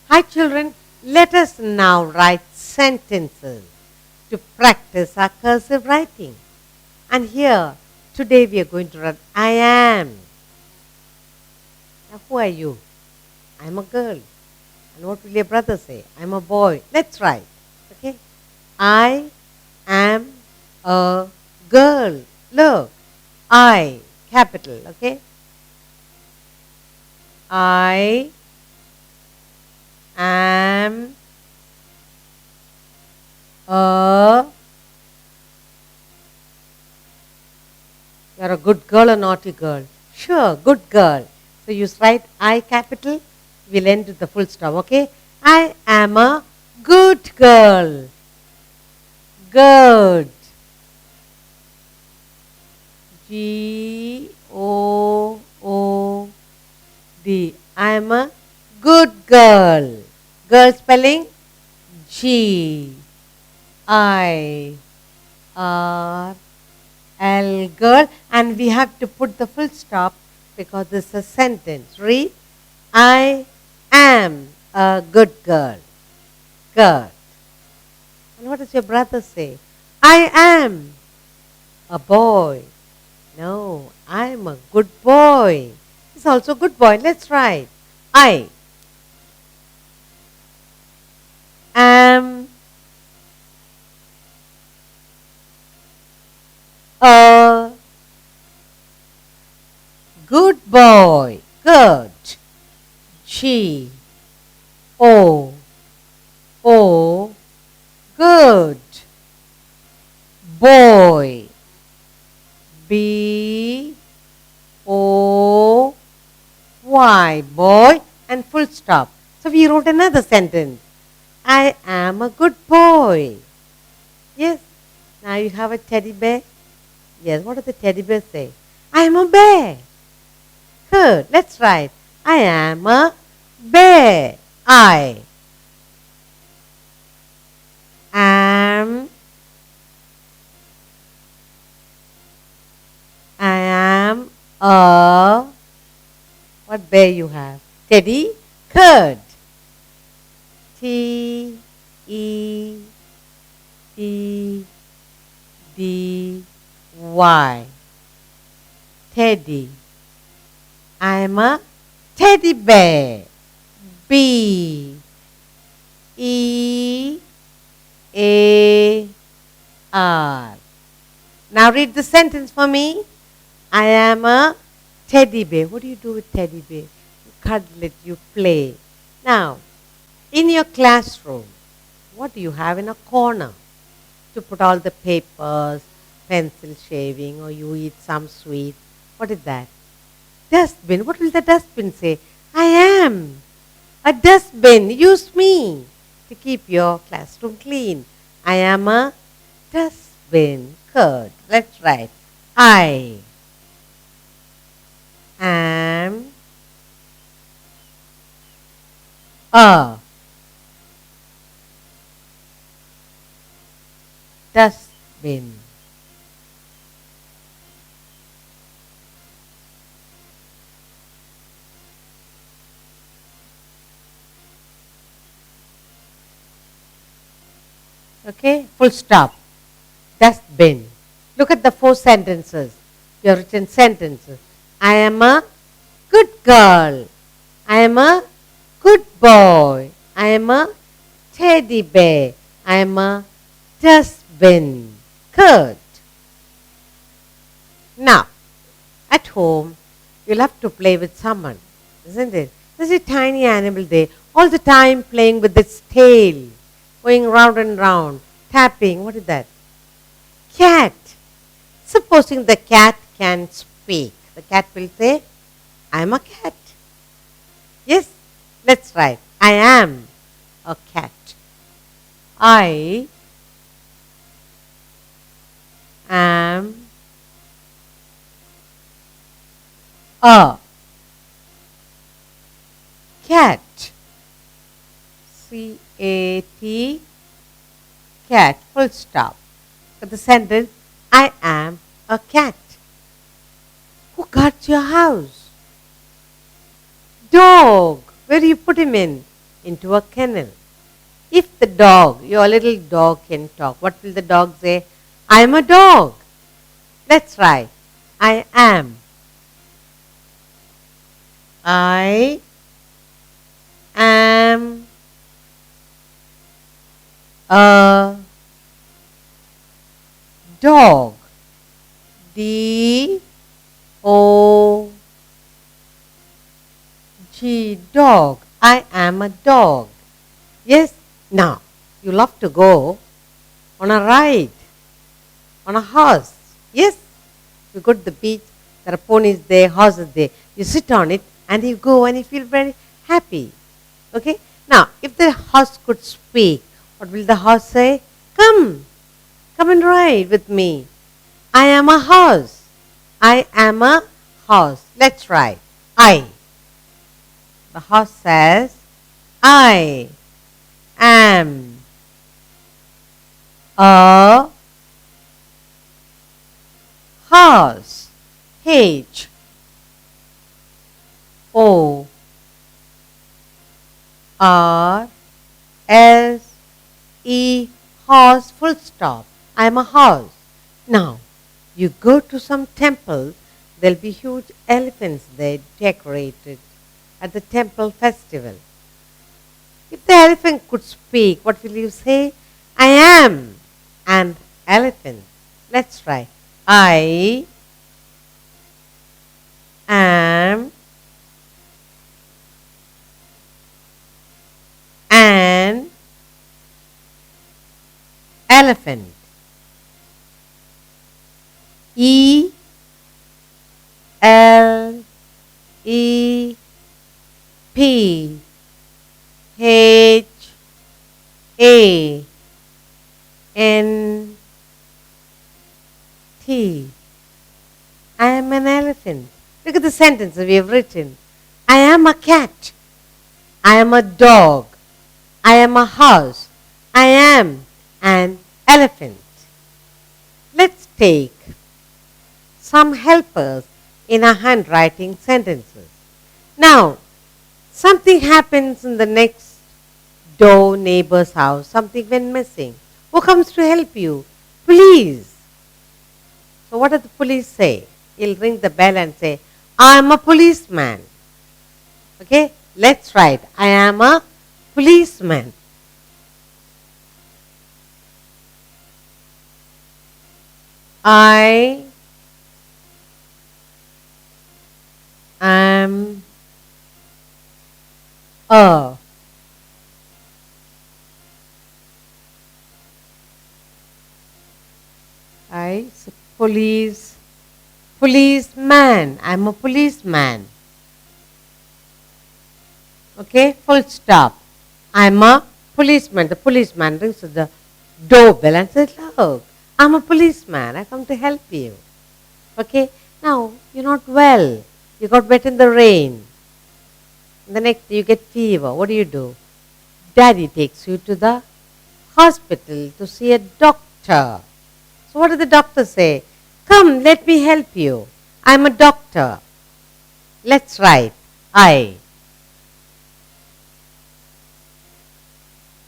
Hi children, let us now write sentences to practice our cursive writing. And here, today we are going to write I am. Now who are you? I'm a girl. And what will your brother say? I'm a boy. Let's write. Okay? I am a girl. Look. I, capital. Okay? I am a. You're a good girl or naughty girl? Sure, good girl. So you write I capital, we'll end with the full stop, okay? I am a good girl. Good. G-O-O-D. I am a good girl. Girl spelling G-I-R-L, girl. And we have to put the full stop because this is a sentence. Read. I am a good girl. Good. And what does your brother say? I am a boy. No, I'm a good boy. He's also a good boy. Let's write. I am a good boy. Good. G O O good. Boy. B O Y. Boy. And full stop. So we wrote another sentence. I am a good boy. Yes. Now you have a teddy bear. Yes. What does the teddy bear say? I am a bear. Good. Let's write. I am a bear. I am a, what bear you have? Teddy. Good. T E E D Y. Teddy. I am a teddy bear. B E A R. Now read the sentence for me. I am a teddy bear. What do you do with teddy bear? You cuddle it, you play. Now, in your classroom, what do you have in a corner? To put all the papers, pencil shaving, or you eat some sweet. What is that? Dustbin. What will the dustbin say? I am a dustbin. Use me to keep your classroom clean. I am a dustbin. Good. Let's write. I am a dustbin. Okay, full stop. Dustbin. Look at the 4 sentences. You have written sentences. I am a good girl. I am a good boy. I am a teddy bear. I am a dustbin. Good. Now, at home, you'll have to play with someone, isn't it? There's a tiny animal there, all the time playing with its tail, going round and round, tapping. What is that? Cat. Supposing the cat can speak, the cat will say, I am a cat. Yes, let's write. I am a cat. I am a cat. C-A-T, cat, full stop. For the sentence, I am a cat. Who guards your house? Dog. Where do you put him in? into a kennel. If the dog, your little dog, can talk, what will the dog say? I am a dog. Let's try. I am. I am a dog. D O G, dog. I am a dog. Yes. Now, you love to go on a ride, on a horse. Yes. You go to the beach, there are ponies there, horses there. You sit on it and you go and you feel very happy. Okay. Now, if the horse could speak, what will the horse say? Come, come and ride with me. I am a horse. I am a horse. Let's ride. I. The horse says, I am a horse. H O R S E, horse, full stop. I am a horse. Now, you go to some temple, there'll be huge elephants there decorated at the temple festival. If the elephant could speak, what will you say? I am an elephant. Let's try. I am an elephant. E L E P H A N T. I am an elephant. Look at the sentence we have written. I am a cat. I am a dog. I am a horse. I am an elephant. Let's take some helpers in our handwriting sentences. Now, something happens in the next door neighbor's house. Something went missing. Who comes to help you? Police. So what does the police say? He'll ring the bell and say, I am a policeman. Okay, let's write. I am a policeman. I am a policeman. I'm a policeman. Okay, full stop. I'm a policeman. The policeman rings to the doorbell and says, look, I'm a policeman. I come to help you. Okay, now you're not well. You got wet in the rain. The next day you get fever. What do? Daddy takes you to the hospital to see a doctor. So what does the doctor say? Come, let me help you. I'm a doctor. Let's write. I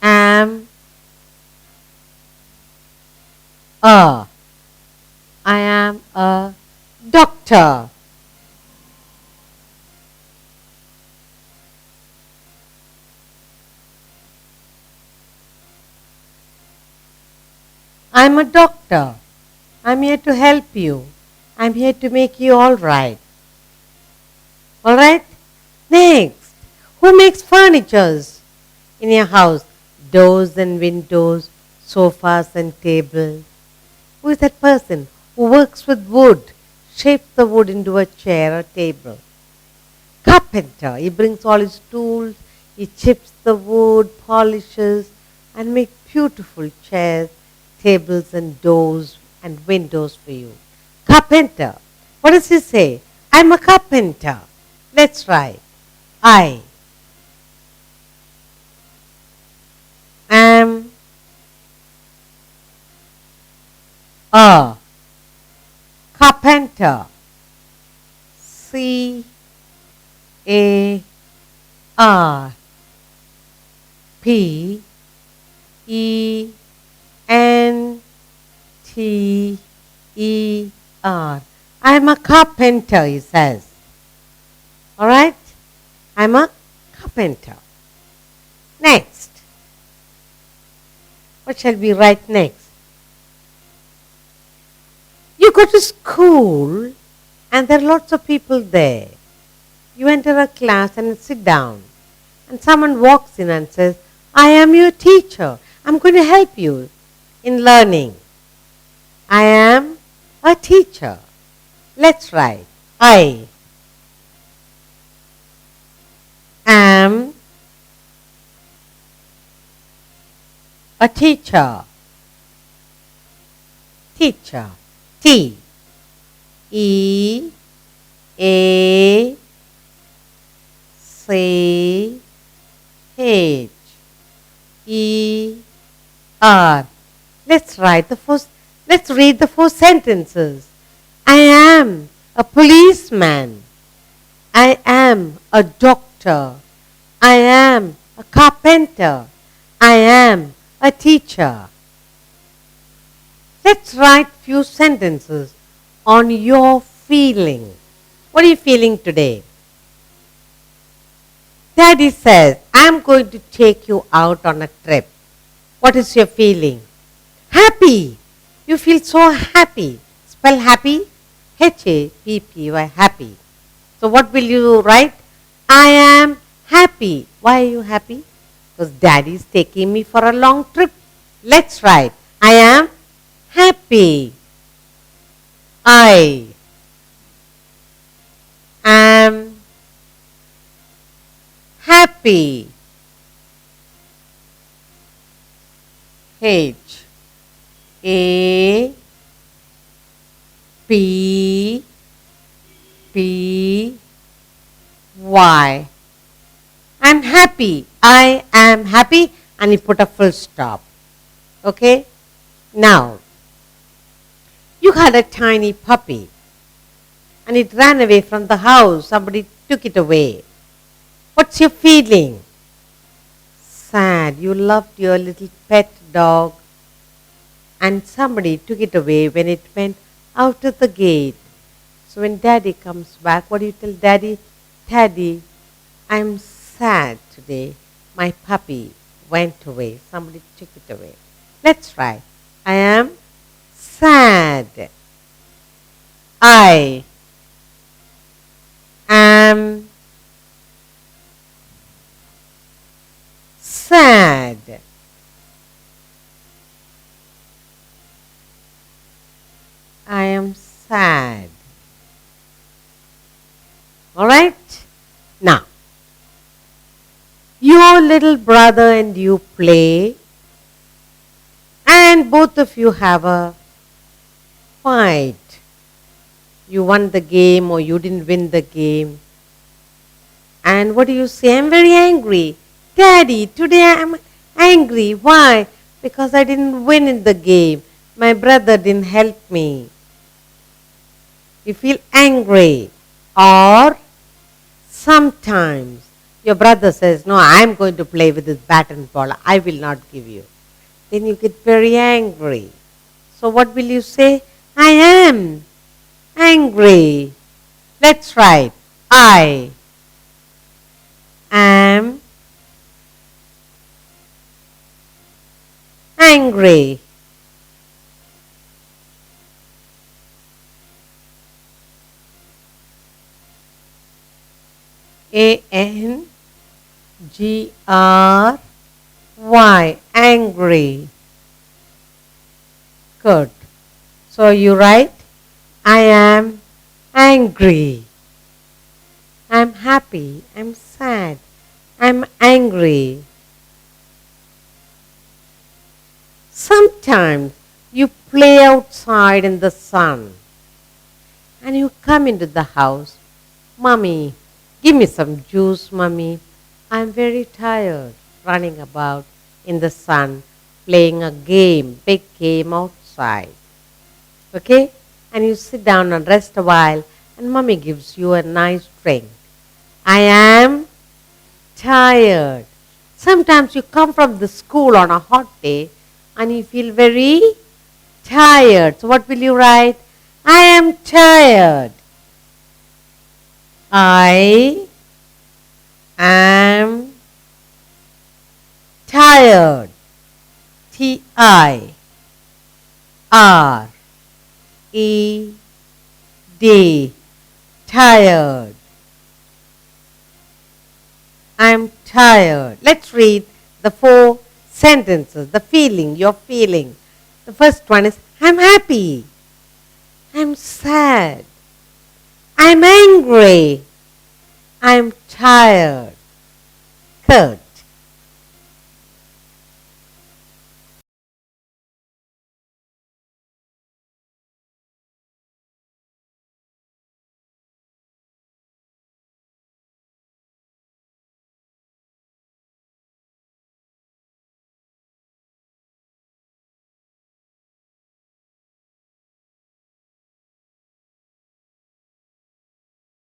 am a. I am a doctor. I'm a doctor. I'm here to help you. I'm here to make you all right. All right? Next, who makes furnitures in your house? Doors and windows, sofas and tables. Who is that person who works with wood, shapes the wood into a chair or table? Carpenter. He brings all his tools, he chips the wood, polishes, and makes beautiful chairs, tables and doors and windows for you. Carpenter. What does he say? I'm a carpenter. Let's try. I am a carpenter. C A R P E N T E R. I'm a carpenter, he says. Alright? I'm a carpenter. Next. What shall we write next? You go to school and there are lots of people there. You enter a class and sit down. And someone walks in and says, I am your teacher. I'm going to help you in learning. I am a teacher. Let's write. I am a teacher. Teacher. T E A C H E R. Let's read the four sentences. I am a policeman. I am a doctor. I am a carpenter. I am a teacher. Let's write few sentences on your feeling. What are you feeling today? Daddy says, I'm going to take you out on a trip. What is your feeling? Happy. You feel so happy. Spell happy. H-A-P-P-Y, happy. So what will you write? I am happy. Why are you happy? Because Daddy is taking me for a long trip. Let's write. I am happy. I am happy. H A P P Y. I'm happy. I am happy, and you put a full stop. Okay? Now, you had a tiny puppy and it ran away from the house. Somebody took it away. What's your feeling? Sad. You loved your little pet dog and somebody took it away when it went out of the gate. So when Daddy comes back, what do you tell Daddy? Daddy, I'm sad today. My puppy went away. Somebody took it away. Let's try. I am sad. I am sad. I am sad. All right? Now, your little brother and you play, and both of you have a fight. You won the game or you didn't win the game. And what do you say? I'm very angry. Daddy, today I'm angry. Why? Because I didn't win in the game. My brother didn't help me. You feel angry. Or sometimes your brother says, no, I'm going to play with this bat and ball. I will not give you. Then you get very angry. So what will you say? I am angry. Let's write. I am angry. A-N-G-R-Y, angry. Good. So you write, I am angry. I'm happy. I'm sad. I'm angry. Sometimes you play outside in the sun and you come into the house. Mommy, give me some juice, Mommy. I'm very tired running about in the sun, playing a game, big game outside. Okay? And you sit down and rest a while and Mommy gives you a nice drink. I am tired. Sometimes you come from the school on a hot day and you feel very tired. So what will you write? I am tired. I am tired. Tired. Tired. I'm tired. Let's read the 4 sentences, the feeling, you're feeling. The first one is, I'm happy. I'm sad. I'm angry. I'm tired. Third,